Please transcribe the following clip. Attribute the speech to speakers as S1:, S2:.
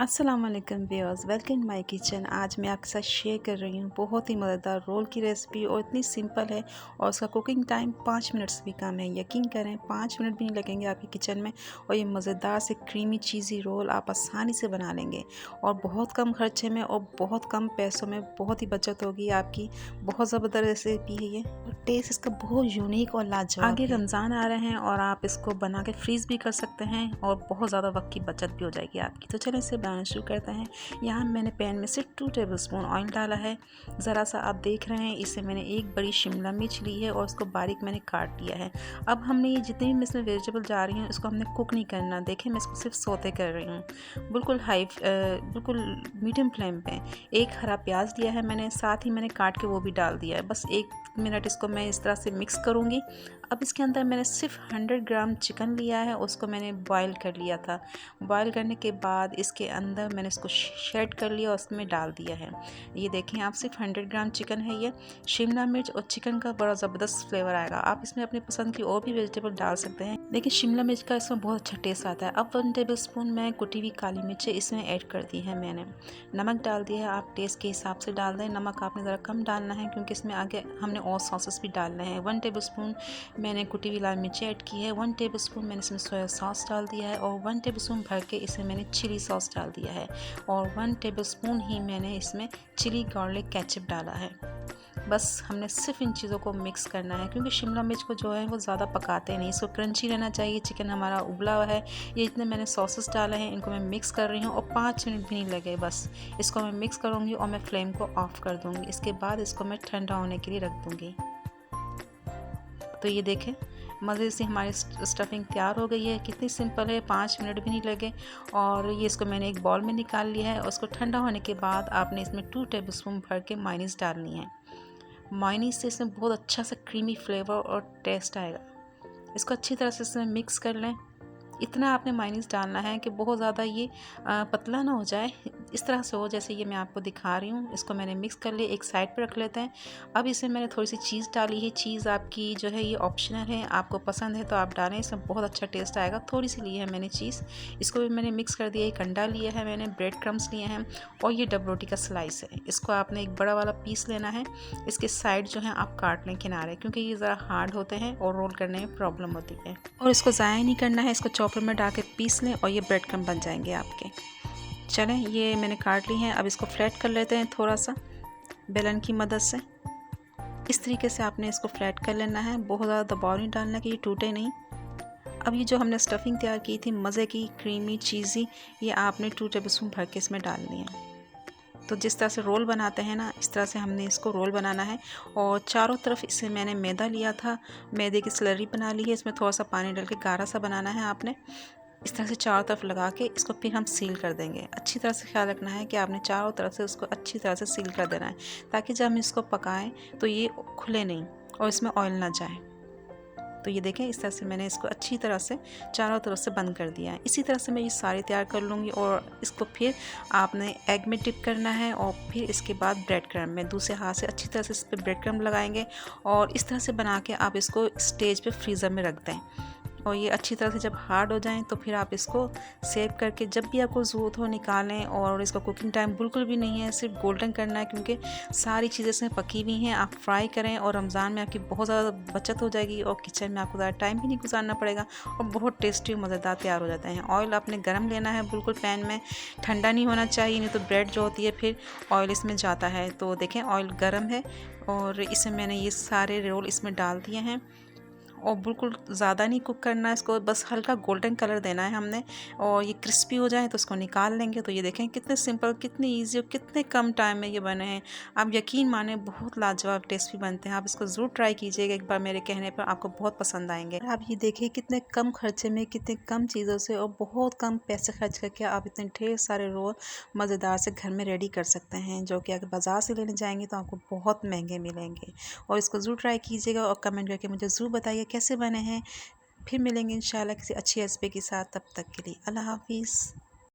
S1: अस्सलाम वालेकुम viewers, welcome my kitchen. आज मैं आपके साथ शेयर कर रही हूँ बहुत ही मज़ेदार रोल की रेसिपी और इतनी सिंपल है और उसका कुकिंग टाइम 5 मिनट से भी कम है। यकीन करें 5 मिनट भी नहीं लगेंगे आपके किचन में और ये मज़ेदार से क्रीमी चीज़ी रोल आप आसानी से बना लेंगे और बहुत कम खर्चे में और बहुत कम पैसों में बहुत ही बचत होगी आपकी। बहुत ज़बरदस्त रेसिपी है ये और टेस्ट इसका बहुत यूनिक और लाजवाब। आगे रमज़ान आ रहे हैं और आप इसको बना के फ्रीज़ भी कर सकते हैं और बहुत ज़्यादा वक्त की बचत भी हो जाएगी आपकी। तो चलें इसे बनाना शुरू करते हैं। यहाँ मैंने पैन में से 2 टेबलस्पून ऑयल डाला है। ज़रा सा आप देख रहे हैं, इससे मैंने एक बड़ी शिमला मिर्च ली है और उसको बारीक मैंने काट लिया है। अब हमने ये जितनी भी इसमें वेजिटेबल जा रही हैं इसको हमने कुक नहीं करना। देखें मैं इसको सिर्फ सौते कर रही हूँ, बिल्कुल मीडियम फ्लेम पे। एक हरा प्याज लिया है मैंने, साथ ही मैंने काट के वो भी डाल दिया है। बस 1 मिनट इसको मैं इस तरह से मिक्स करूँगी। अब इसके अंदर मैंने सिर्फ 100 ग्राम चिकन लिया है, उसको मैंने बॉईल कर लिया था। बॉईल करने के बाद इसके अंदर मैंने इसको शेड कर लिया और उसमें डाल दिया है। ये देखें आप, सिर्फ 100 ग्राम चिकन है ये। शिमला मिर्च और चिकन का बड़ा ज़बरदस्त फ्लेवर आएगा। आप इसमें अपनी पसंद की और भी वेजिटेबल डाल सकते हैं, लेकिन शिमला मिर्च का इसमें बहुत अच्छा टेस्ट आता है। अब 1 टेबल स्पून मैं कुटी हुई काली मिर्च इसमें ऐड कर दी है मैंने। नमक डाल दिया है, आप टेस्ट के हिसाब से डाल दें। नमक आपने ज़रा कम डालना है क्योंकि इसमें आगे हमने और सॉसेस भी डालने हैं। 1 टेबल स्पून मैंने कुटी हुई लाल मिर्ची ऐड की है। 1 टेबल स्पून मैंने इसमें सोया सॉस डाल दिया है और 1 टेबल स्पून भर के इसे मैंने चिली सॉस डाल दिया है और 1 टेबल स्पून ही मैंने इसमें चिली गार्लिक केचप डाला है। बस हमने सिर्फ इन चीज़ों को मिक्स करना है क्योंकि शिमला मिर्च को जो है वो ज़्यादा पकाते नहीं, इसको क्रंची रहना चाहिए। चिकन हमारा उबला हुआ है। ये इतने मैंने सॉसेस डाले हैं, इनको मैं मिक्स कर रही हूँ और 5 मिनट भी नहीं लगे। बस इसको मैं मिक्स करूँगी और मैं फ्लेम को ऑफ कर दूँगी। इसके बाद इसको मैं ठंडा होने के लिए रख दूँगी। तो ये देखें मज़े से हमारी स्टफिंग तैयार हो गई है। कितनी सिंपल है, 5 मिनट भी नहीं लगे। और ये इसको मैंने एक बाउल में निकाल लिया है और उसको ठंडा होने के बाद आपने इसमें 2 टेबलस्पून भर के मायोनीज़ डालनी है। मायोनीज़ से इसमें बहुत अच्छा सा क्रीमी फ्लेवर और टेस्ट आएगा। इसको अच्छी तरह से इसमें मिक्स कर लें। इतना आपने मायोनीज़ डालना है कि बहुत ज़्यादा ये पतला ना हो जाए, इस तरह से हो जैसे ये मैं आपको दिखा रही हूँ। इसको मैंने मिक्स कर लिया, एक साइड पर रख लेते हैं। अब इसमें मैंने थोड़ी सी चीज़ डाली है। चीज़ आपकी जो है ये ऑप्शनल है, आपको पसंद है तो आप डालें, इसमें बहुत अच्छा टेस्ट आएगा। थोड़ी सी ली है मैंने चीज़, इसको भी मैंने मिक्स कर दिया। एक अंडा लिया है मैंने, ब्रेड क्रम्स लिए हैं और ये डब रोटी का स्लाइस है। इसको आपने एक बड़ा वाला पीस लेना है। इसके साइड जो है आप काट लें किनारे, क्योंकि ये ज़रा हार्ड होते हैं और रोल करने में प्रॉब्लम होती है। और इसको ज़ाया नहीं करना है, इसको चॉपर में डाल के पीस लें और ये ब्रेड क्रम्ब बन जाएंगे आपके। चलें ये मैंने काट ली हैं। अब इसको फ्लैट कर लेते हैं थोड़ा सा बेलन की मदद से। इस तरीके से आपने इसको फ्लैट कर लेना है, बहुत ज़्यादा दबाव नहीं डालना कि ये टूटे नहीं। अब ये जो हमने स्टफिंग तैयार की थी मज़े की क्रीमी चीज़ी, ये आपने 2 टेबलस्पून भर के इसमें डालनी है। तो जिस तरह से रोल बनाते हैं ना, इस तरह से हमने इसको रोल बनाना है। और चारों तरफ इसे मैंने मैदा लिया था, मैदे की स्लरी बना ली है। इसमें थोड़ा सा पानी डाल के गाढ़ा सा बनाना है आपने। इस तरह से चारों तरफ लगा के इसको फिर हम सील कर देंगे। अच्छी तरह से ख्याल रखना है कि आपने चारों तरफ से उसको अच्छी तरह से सील कर देना है, ताकि जब हम इसको पकाएं तो ये खुले नहीं और इसमें ऑयल ना जाए। तो ये देखें इस तरह से मैंने इसको अच्छी तरह से चारों तरफ से बंद कर दिया है। इसी तरह से मैं ये सारी तैयार कर लूँगी और इसको फिर आपने एग में डिप करना है और फिर इसके बाद ब्रेड क्रम्ब में दूसरे हाथ से अच्छी तरह से इस पर ब्रेड क्रम्ब लगाएंगे और इस तरह से बना के आप इसको स्टेज पे फ्रीज़र में रख दें। और ये अच्छी तरह से जब हार्ड हो जाएं तो फिर आप इसको सेव करके जब भी आपको ज़रूरत हो निकालें। और इसका कुकिंग टाइम बिल्कुल भी नहीं है, सिर्फ गोल्डन करना है क्योंकि सारी चीज़ें इसमें पकी हुई हैं। आप फ्राई करें और रमज़ान में आपकी बहुत ज़्यादा बचत हो जाएगी और किचन में आपको ज़्यादा टाइम भी नहीं गुजारना पड़ेगा और बहुत टेस्टी और मज़ेदार तैयार हो जाते हैं। ऑयल आपने गर्म लेना है बिल्कुल पैन में, ठंडा नहीं होना चाहिए, नहीं तो ब्रेड जो होती है फिर ऑयल इसमें जाता है। तो देखें ऑयल गर्म है और इसमें मैंने ये सारे रोल इसमें डाल दिए हैं और बिल्कुल ज़्यादा नहीं कुक करना है इसको, बस हल्का गोल्डन कलर देना है हमने। और ये क्रिस्पी हो जाए तो इसको निकाल लेंगे। तो ये देखें कितने सिंपल, कितने इजी और कितने कम टाइम में ये बने हैं। आप यकीन माने बहुत लाजवाब टेस्टी बनते हैं। आप इसको ज़रूर ट्राई कीजिएगा एक बार, मेरे कहने पर आपको बहुत पसंद आएंगे। आप ये देखिए कितने कम खर्चे में, कितने कम चीज़ों से और बहुत कम पैसे खर्च करके आप इतने ढेर सारे रोल मज़ेदार से घर में रेडी कर सकते हैं, जो कि अगर बाज़ार से लेने जाएंगे तो आपको बहुत महंगे मिलेंगे। और इसको ज़रूर ट्राई कीजिएगा और कमेंट करके मुझे ज़रूर बताइए कैसे बने हैं। फिर मिलेंगे इंशाल्लाह किसी अच्छी रेसिपी के साथ। तब तक के लिए अल्लाह हाफिज़।